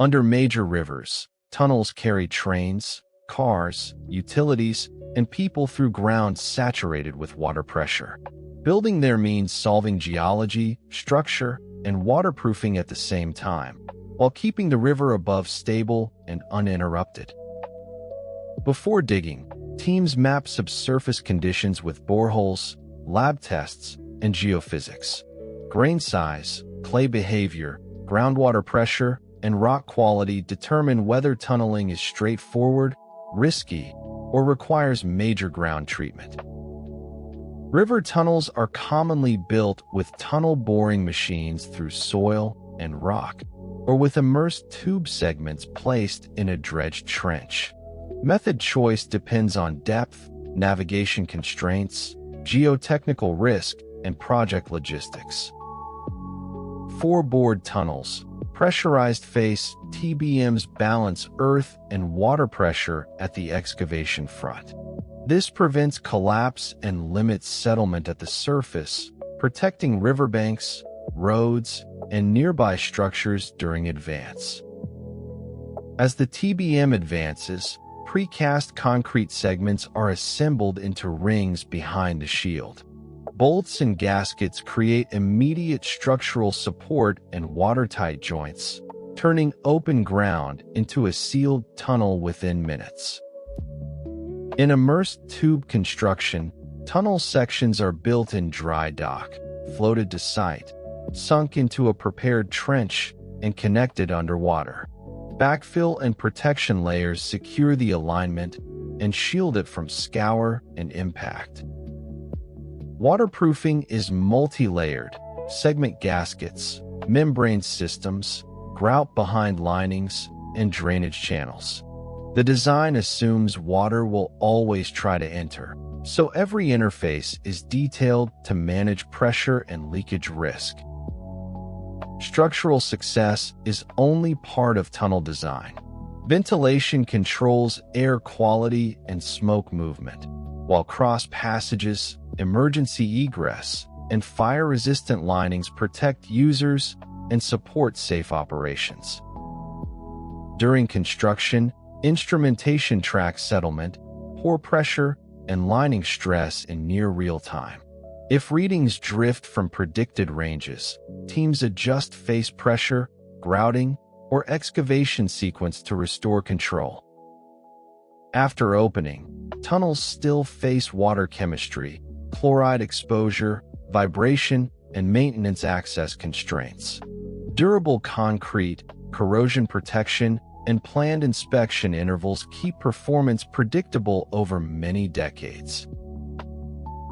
Under major rivers, tunnels carry trains, cars, utilities, and people through ground saturated with water pressure. Building there means solving geology, structure, and waterproofing at the same time, while keeping the river above stable and uninterrupted. Before digging, teams map subsurface conditions with boreholes, lab tests, and geophysics. Grain size, clay behavior, groundwater pressure, and rock quality determine whether tunneling is straightforward, risky, or requires major ground treatment. River tunnels are commonly built with tunnel boring machines through soil and rock, or with immersed tube segments placed in a dredged trench. Method choice depends on depth, navigation constraints, geotechnical risk, and project logistics. Four-bored tunnels, pressurized face TBMs balance earth and water pressure at the excavation front. This prevents collapse and limits settlement at the surface, protecting riverbanks, roads, and nearby structures during advance. As the TBM advances, precast concrete segments are assembled into rings behind the shield. Bolts and gaskets create immediate structural support and watertight joints, turning open ground into a sealed tunnel within minutes. In immersed tube construction, tunnel sections are built in dry dock, floated to site, sunk into a prepared trench, and connected underwater. Backfill and protection layers secure the alignment and shield it from scour and impact. Waterproofing is multi-layered: segment gaskets, membrane systems, grout behind linings, and drainage channels. The design assumes water will always try to enter, so every interface is detailed to manage pressure and leakage risk. Structural success is only part of tunnel design. Ventilation controls air quality and smoke movement, while cross passages, emergency egress, and fire-resistant linings protect users and support safe operations. During construction, instrumentation tracks settlement, pore pressure, and lining stress in near real time. If readings drift from predicted ranges, teams adjust face pressure, grouting, or excavation sequence to restore control. After opening, tunnels still face water chemistry, chloride exposure, vibration, and maintenance access constraints. Durable concrete, corrosion protection, and planned inspection intervals keep performance predictable over many decades.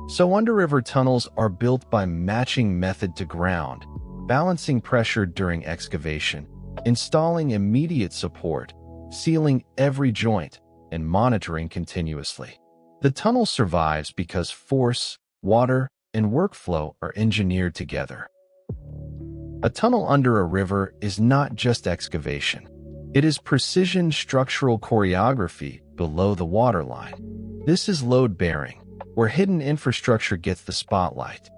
So underriver tunnels are built by matching method to ground, balancing pressure during excavation, installing immediate support, sealing every joint, and monitoring continuously. The tunnel survives because force, water, and workflow are engineered together. A tunnel under a river is not just excavation. It is precision structural choreography below the waterline. This is load-bearing, where hidden infrastructure gets the spotlight.